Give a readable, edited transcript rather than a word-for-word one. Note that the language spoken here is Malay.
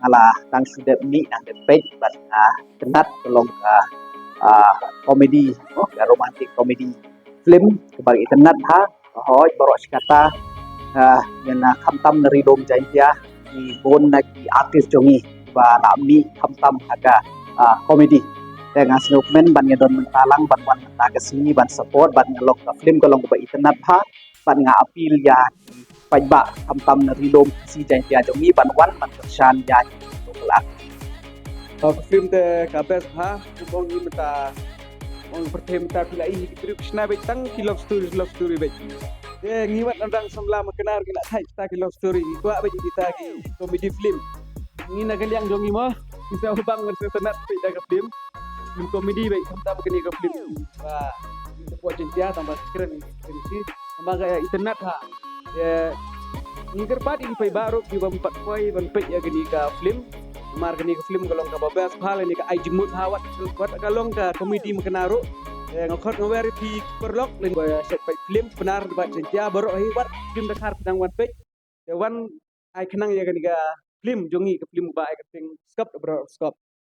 ngalah tang sudah ni nang page ban kenat tolong komedi romantic komedi film kebagi kenat hoi borok kata yang khamtam nari dom jantia di bon nagi artis jongi ba lami khamtam haga komedi dengan snowman ban ngedon mentalang ban wan mentagasi ban support ban ngelok film kolong ba internet ban apil ya pajba khamtam nari dom si jantia jongi ban wan ban shan ya kelak film te kabes kubong ni mata on pertem ta pilai hidup Krishna betang love story bet ngiwat nandang samla makenar gila thai ta love story ko abe kita ki comedy film ni nagal yang jongi mo bisa ubang ngerti senat pe daga film comedy bet samta kini ke film ba itu po jentia tambah keren si tambah kayak internet ya ni kerpat ini pe baru di bampat koi ban pe ya gini ka film mar gini ka film galong ka babas phal ni ka ai jimut hawat kuat galong ka komedi makenaru ngakot ngawari pi perlok len ba set pai film benar ba jentia baru hibat film dakar pedang wan pe ya wan ai kenang ya gani ka film jongi ka film ba ai ka ting skop bro skop